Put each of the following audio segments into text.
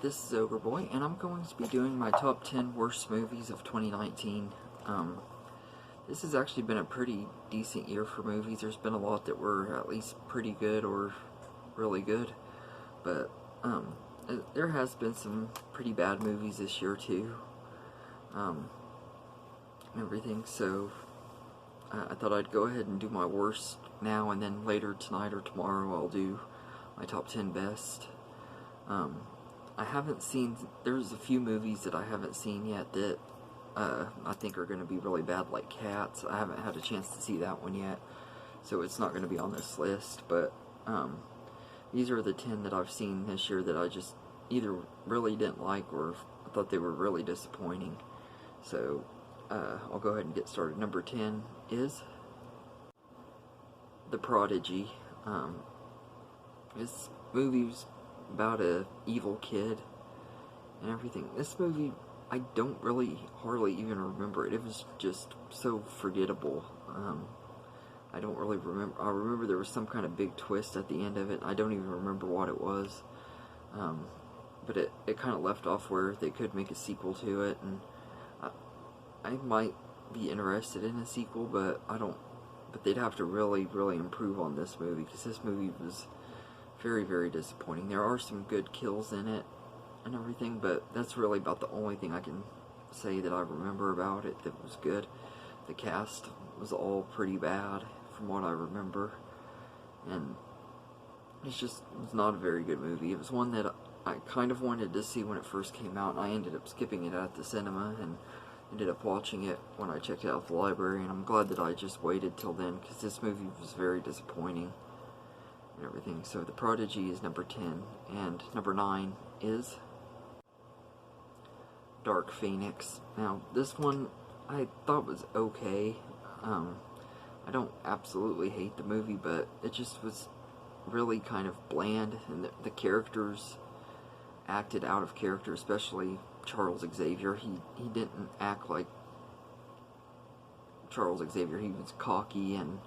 this is Boy, and I'm going to be doing my top 10 worst movies of 2019. This has actually been a pretty decent year for movies. There's been a lot that were at least pretty good or really good, but there has been some pretty bad movies this year too, and everything, so I thought I'd go ahead and do my worst now, and then later tonight or tomorrow I'll do my top 10 best. I haven't seen, there's a few movies that I haven't seen yet that I think are going to be really bad, like Cats. I haven't had a chance to see that one yet, so it's not going to be on this list, but these are the 10 that I've seen this year that I just either really didn't like or I thought they were really disappointing. So I'll go ahead and get started. Number 10 is The Prodigy. This movie's about a evil kid and everything. This movie, I don't really hardly even remember it. It was just so forgettable. I don't really remember. I remember there was some kind of big twist at the end of it. I don't even remember what it was. But it kind of left off where they could make a sequel to it, and I might be interested in a sequel, but I don't. But they'd have to really improve on this movie, because this movie was very disappointing. There are some good kills in it and everything, but that's really about the only thing I can say that I remember about it that was good. The cast was all pretty bad from what I remember, and it was not a very good movie. It was one that I kind of wanted to see when it first came out, and I ended up skipping it at the cinema and ended up watching it when I checked it out at the library, and I'm glad that I just waited till then, because this movie was very disappointing and everything. So The Prodigy is number 10, and number 9 is Dark Phoenix. Now, this one I thought was okay. I don't absolutely hate the movie, but it just was really kind of bland, and the characters acted out of character, especially Charles Xavier. He didn't act like Charles Xavier. He was cocky and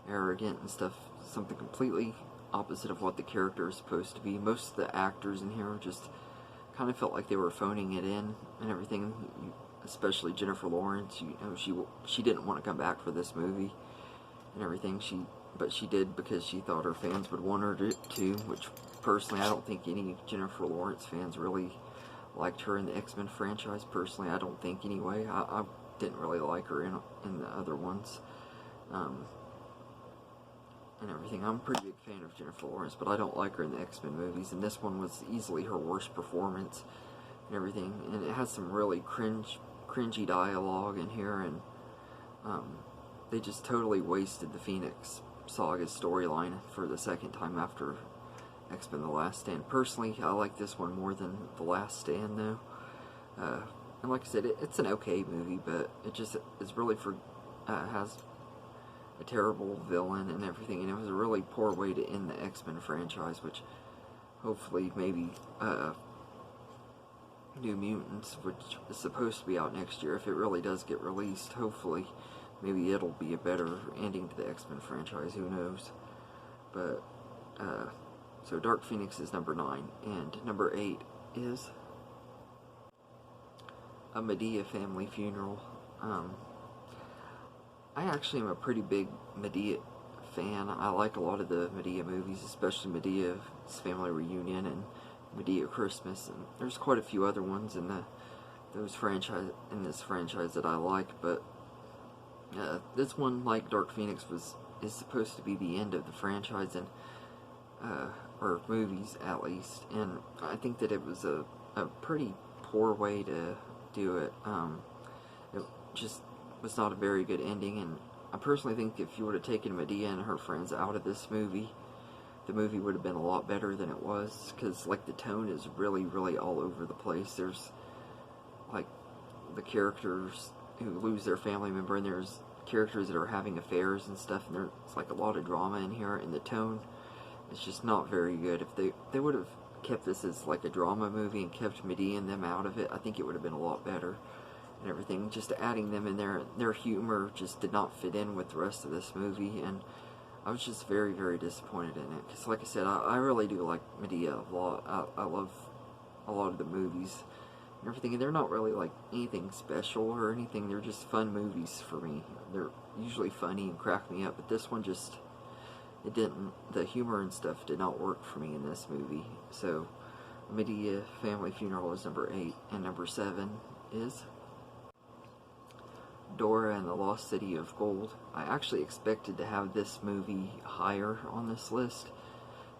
arrogant and stuff, something completely opposite of what the character is supposed to be. Most of the actors in here just kind of felt like they were phoning it in and everything, especially Jennifer Lawrence. You know, she didn't want to come back for this movie and everything, but she did because she thought her fans would want her to, which personally I don't think any Jennifer Lawrence fans really liked her in the X-Men franchise. Personally, I don't think anyway. I didn't really like her in the other ones. And everything. I'm a pretty big fan of Jennifer Lawrence, but I don't like her in the X-Men movies, and this one was easily her worst performance and everything, and it has some really cringy dialogue in here, and they just totally wasted the Phoenix Saga storyline for the second time after X-Men The Last Stand. Personally, I like this one more than The Last Stand, though. And like I said, it's an okay movie, but it just is really has a terrible villain and everything, and it was a really poor way to end the X-Men franchise, which hopefully maybe New Mutants, which is supposed to be out next year, if it really does get released, hopefully maybe it'll be a better ending to the X-Men franchise, who knows. But so Dark Phoenix is number 9, and number 8 is A Madea Family Funeral. I actually am a pretty big Madea fan. I like a lot of the Madea movies, especially Madea's Family Reunion and Madea Christmas, and there's quite a few other ones in this franchise that I like, but this one, like Dark Phoenix, is supposed to be the end of the franchise, and or movies at least, and I think that it was a pretty poor way to do it. It just was not a very good ending, and I personally think if you would have taken Madea and her friends out of this movie, the movie would have been a lot better than it was, because like the tone is really all over the place. There's like the characters who lose their family member, and there's characters that are having affairs and stuff, and there's like a lot of drama in here, and the tone is just not very good. If they would have kept this as like a drama movie and kept Madea and them out of it, I think it would have been a lot better and everything. Just adding them in there, their humor just did not fit in with the rest of this movie, and I was just very disappointed in it, because like I said, I really do like Madea a lot. I love a lot of the movies and everything, and they're not really like anything special or anything. They're just fun movies for me. They're usually funny and crack me up, but this one just, it didn't, the humor and stuff did not work for me in this movie. So Madea Family Funeral is number 8, and number 7 is Dora and the Lost City of Gold. I actually expected to have this movie higher on this list,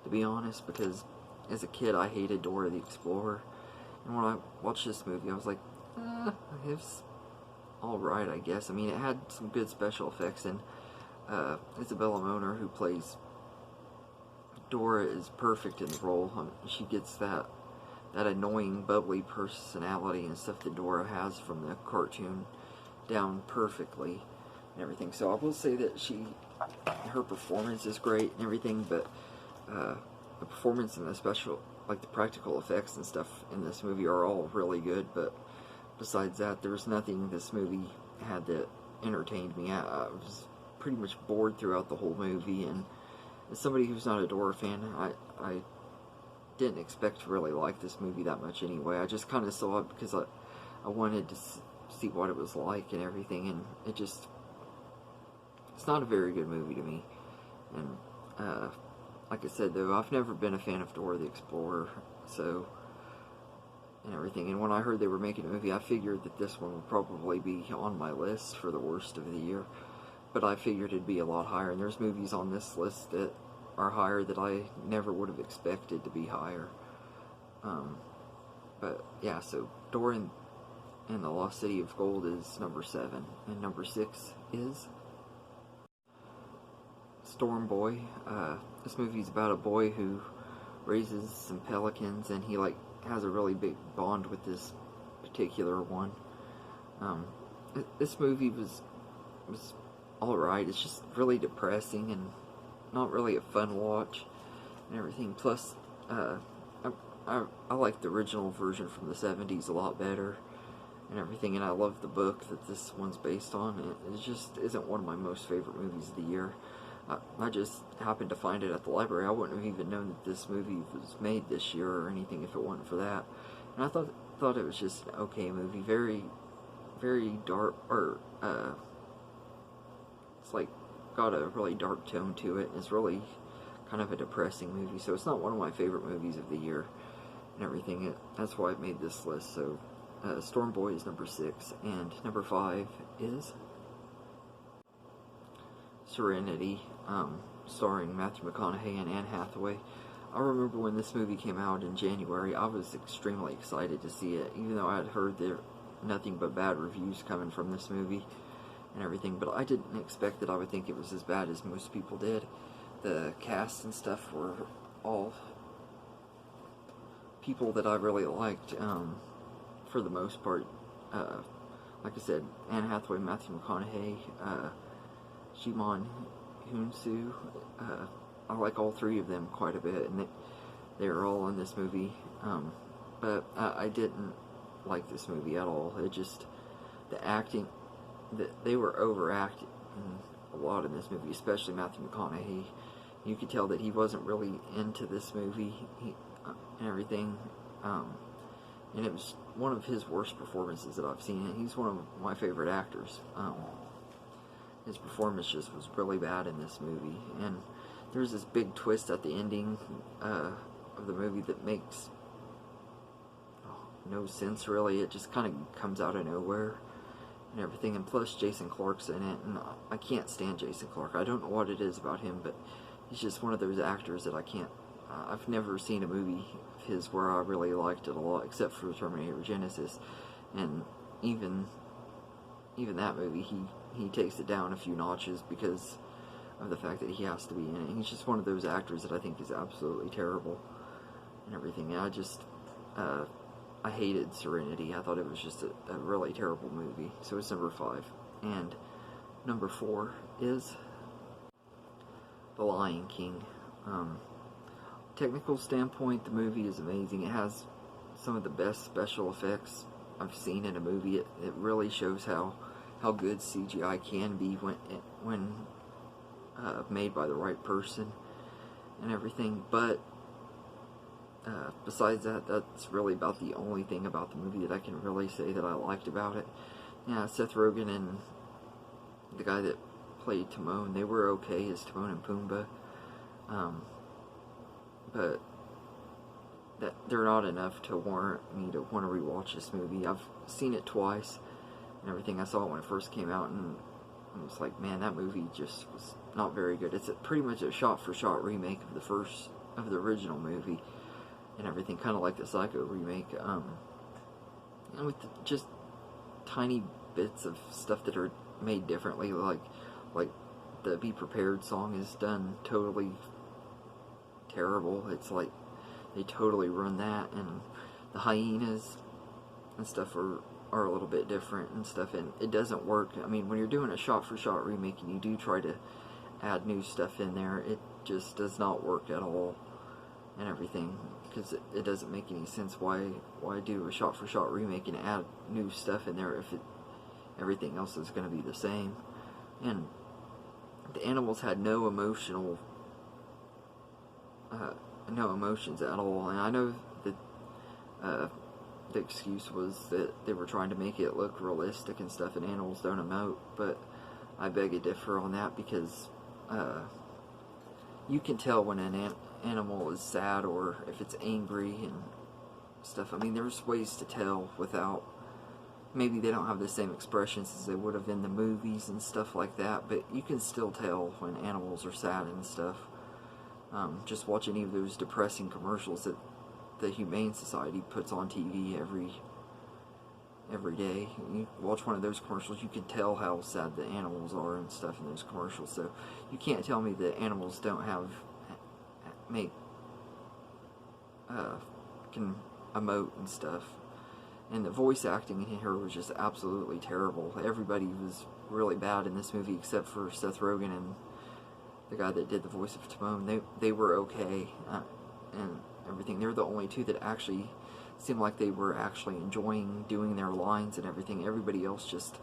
to be honest, because as a kid I hated Dora the Explorer, and when I watched this movie I was like, it's alright, I guess. I mean, it had some good special effects, and Isabella Moner, who plays Dora, is perfect in the role. She gets that annoying, bubbly personality and stuff that Dora has from the cartoon down perfectly and everything. So I will say that her performance is great and everything, but the performance and the special, like the practical effects and stuff in this movie are all really good, but besides that, there was nothing this movie had that entertained me. I was pretty much bored throughout the whole movie, and as somebody who's not a Dora fan, I didn't expect to really like this movie that much anyway. I just kind of saw it because I wanted to see what it was like and everything, and it's not a very good movie to me. And like I said, though, I've never been a fan of Dora the Explorer, so, and everything, and when I heard they were making a movie, I figured that this one would probably be on my list for the worst of the year, but I figured it'd be a lot higher, and there's movies on this list that are higher that I never would have expected to be higher. But yeah, so Dora and the Lost City of Gold is number 7, and number 6 is Storm Boy. This movie's about a boy who raises some pelicans, and he like has a really big bond with this particular one. This movie was alright. It's just really depressing and not really a fun watch and everything. Plus, I like the original version from the 70s a lot better and everything, and I love the book that this one's based on. It just isn't one of my most favorite movies of the year. I just happened to find it at the library. I wouldn't have even known that this movie was made this year or anything if it wasn't for that. And I thought it was just an okay movie. Very, very dark, or it's like got a really dark tone to it. It's really kind of a depressing movie, so it's not one of my favorite movies of the year and everything. That's why I made this list. So Storm Boy is number 6, and number 5 is Serenity, starring Matthew McConaughey and Anne Hathaway. I remember when this movie came out in January, I was extremely excited to see it, even though I had heard there nothing but bad reviews coming from this movie and everything, but I didn't expect that I would think it was as bad as most people did. The cast and stuff were all people that I really liked, for the most part. Like I said, Anne Hathaway, Matthew McConaughey, Shimon Hunsu. I like all three of them quite a bit, and they were all in this movie. But I didn't like this movie at all. It just, the acting, they were overacting a lot in this movie, especially Matthew McConaughey. You could tell that he wasn't really into this movie and everything. And it was one of his worst performances that I've seen. He's one of my favorite actors. His performance just was really bad in this movie, and there's this big twist at the ending of the movie that makes no sense really. It just kind of comes out of nowhere and everything, and plus Jason Clarke's in it, and I can't stand Jason Clarke. I don't know what it is about him, but he's just one of those actors that I can't, I've never seen a movie of his where I really liked it a lot, except for Terminator Genesis, and even that movie, he takes it down a few notches because of the fact that he has to be in it. He's just one of those actors that I think is absolutely terrible and everything. And I just, I hated Serenity. I thought it was just a really terrible movie. So it's number 5. And number 4 is The Lion King. Technical standpoint, the movie is amazing. It has some of the best special effects I've seen in a movie. It really shows how good CGI can be when made by the right person and everything. But besides that, that's really about the only thing about the movie that I can really say that I liked about it. Yeah, Seth Rogen and the guy that played Timon, they were okay as Timon and Pumbaa, but that they're not enough to warrant me to want to rewatch this movie. I've seen it twice and everything. I saw it when it first came out, and I was like, man, that movie just was not very good. It's pretty much a shot-for-shot remake of the original movie and everything, kind of like the Psycho remake, and with just tiny bits of stuff that are made differently, like the Be Prepared song is done totally terrible. It's like they totally run that, and the hyenas and stuff are a little bit different and stuff, and it doesn't work. I mean, when you're doing a shot-for-shot remake and you do try to add new stuff in there, it just does not work at all and everything, because it doesn't make any sense. Why do a shot-for-shot remake and add new stuff in there if everything else is going to be the same? And the animals had no emotions at all, and I know that the excuse was that they were trying to make it look realistic and stuff, and animals don't emote, but I beg to differ on that, because you can tell when an animal is sad or if it's angry and stuff. I mean, there's ways to tell without, maybe they don't have the same expressions as they would have in the movies and stuff like that, but you can still tell when animals are sad and stuff. Just watch any of those depressing commercials that the Humane Society puts on TV every day. You watch one of those commercials, you can tell how sad the animals are and stuff in those commercials. So you can't tell me that animals don't can emote and stuff. And the voice acting in here was just absolutely terrible. Everybody was really bad in this movie except for Seth Rogen and the guy that did the voice of Timon. They were okay and everything. They're the only two that actually seemed like they were actually enjoying doing their lines and everything. Everybody else just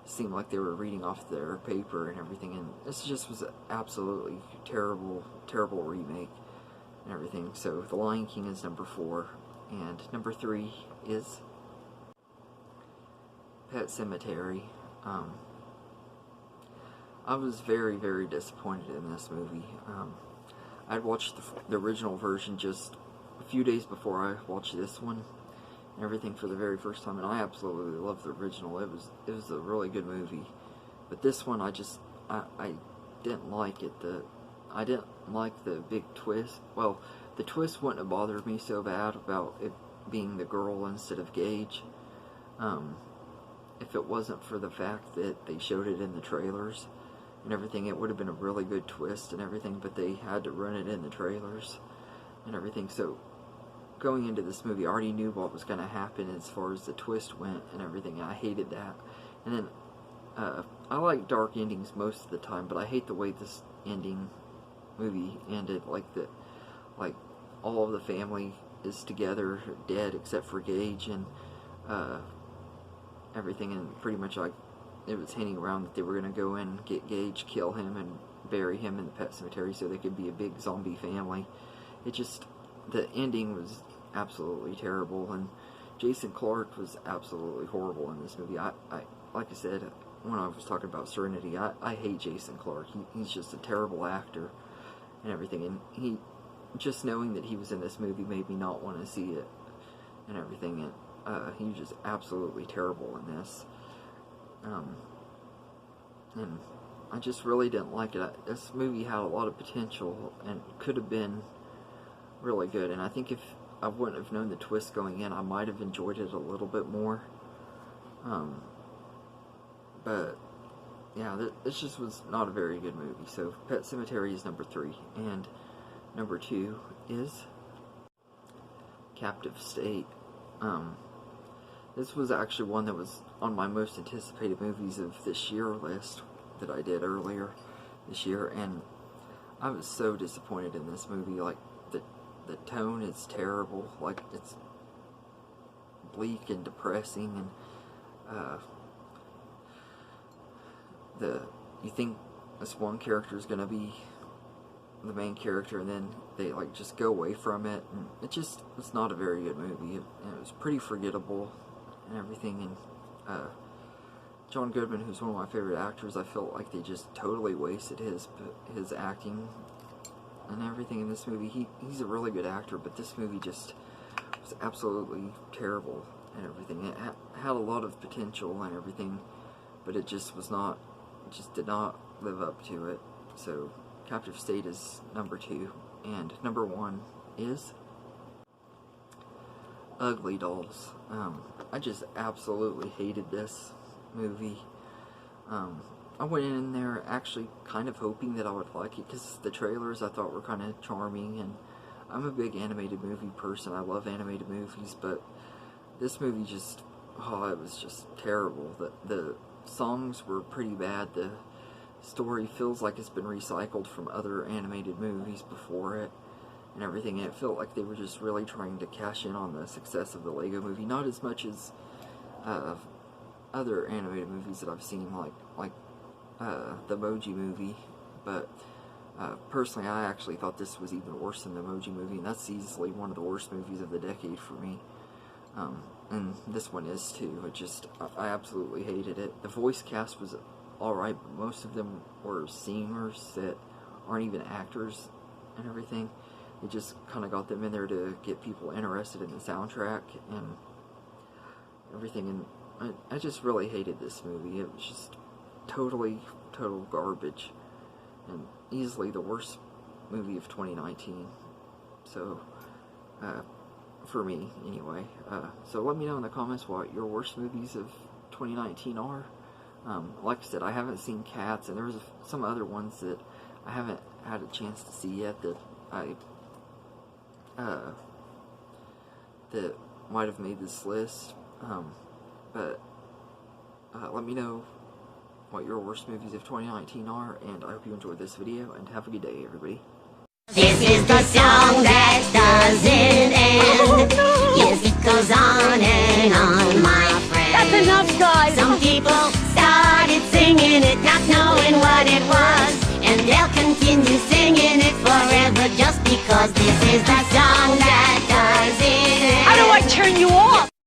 seemed like they were reading off their paper and everything. And this just was an absolutely terrible remake and everything. So The Lion King is number 4, and number 3 is Pet Sematary. I was very, very disappointed in this movie. I'd watched the original version just a few days before I watched this one and everything for the very first time, and I absolutely loved the original. It was a really good movie. But this one, I didn't like it. I didn't like the big twist. Well, the twist wouldn't have bothered me so bad about it being the girl instead of Gage, if it wasn't for the fact that they showed it in the trailers and everything. It would have been a really good twist and everything, but they had to run it in the trailers and everything. So going into this movie, I already knew what was going to happen as far as the twist went and everything, and I hated that. And then I like dark endings most of the time, but I hate the way this movie ended. Like all of the family is together, dead except for Gage and everything, and pretty much like it was hinting around that they were going to go in, get Gage, kill him, and bury him in the pet cemetery so they could be a big zombie family. The ending was absolutely terrible, and Jason Clarke was absolutely horrible in this movie. Like I said when I was talking about Serenity, I hate Jason Clarke. He's just a terrible actor and everything, and just knowing that he was in this movie made me not want to see it and everything, and he was just absolutely terrible in this. And I just really didn't like it. This movie had a lot of potential and could have been really good, and I think if I wouldn't have known the twist going in, I might have enjoyed it a little bit more. But yeah, this just was not a very good movie. So Pet Sematary is number 3, and number 2 is Captive State. This was actually one that was on my most anticipated movies of this year list that I did earlier this year, and I was so disappointed in this movie. Like, the tone is terrible. Like, it's bleak and depressing, and you think this one character is going to be the main character, and then they like just go away from it, and it just was not a very good movie. It was pretty forgettable and everything, and John Goodman, who's one of my favorite actors, I felt like they just totally wasted his acting and everything in this movie. He's a really good actor, but this movie just was absolutely terrible and everything. It had a lot of potential and everything, but it just was not, just did not live up to it. So Captive State is number 2, and number 1 is Ugly Dolls. I just absolutely hated this movie. I went in there actually kind of hoping that I would like it, because the trailers I thought were kind of charming, and I'm a big animated movie person. I love animated movies, but this movie just, oh, it was just terrible. The songs were pretty bad. The story feels like it's been recycled from other animated movies before it and everything. And it felt like they were just really trying to cash in on the success of the Lego Movie, not as much as other animated movies that I've seen, like the Emoji Movie. But personally, I actually thought this was even worse than the Emoji Movie, and that's easily one of the worst movies of the decade for me. And this one is too. I absolutely hated it. The voice cast was alright, but most of them were singers that aren't even actors and everything. It just kind of got them in there to get people interested in the soundtrack and everything, and I just really hated this movie. It was just total garbage, and easily the worst movie of 2019. So, for me, anyway. So let me know in the comments what your worst movies of 2019 are. Like I said, I haven't seen Cats, and there's some other ones that I haven't had a chance to see yet that that might have made this list. But let me know what your worst movies of 2019 are, and I hope you enjoyed this video, and have a good day, everybody. This is the song that doesn't end. Yes, it goes on and on, my friend. That's enough, guys. Some people started singing it, not knowing what it was, and they'll continue singing it forever just because this is the song that does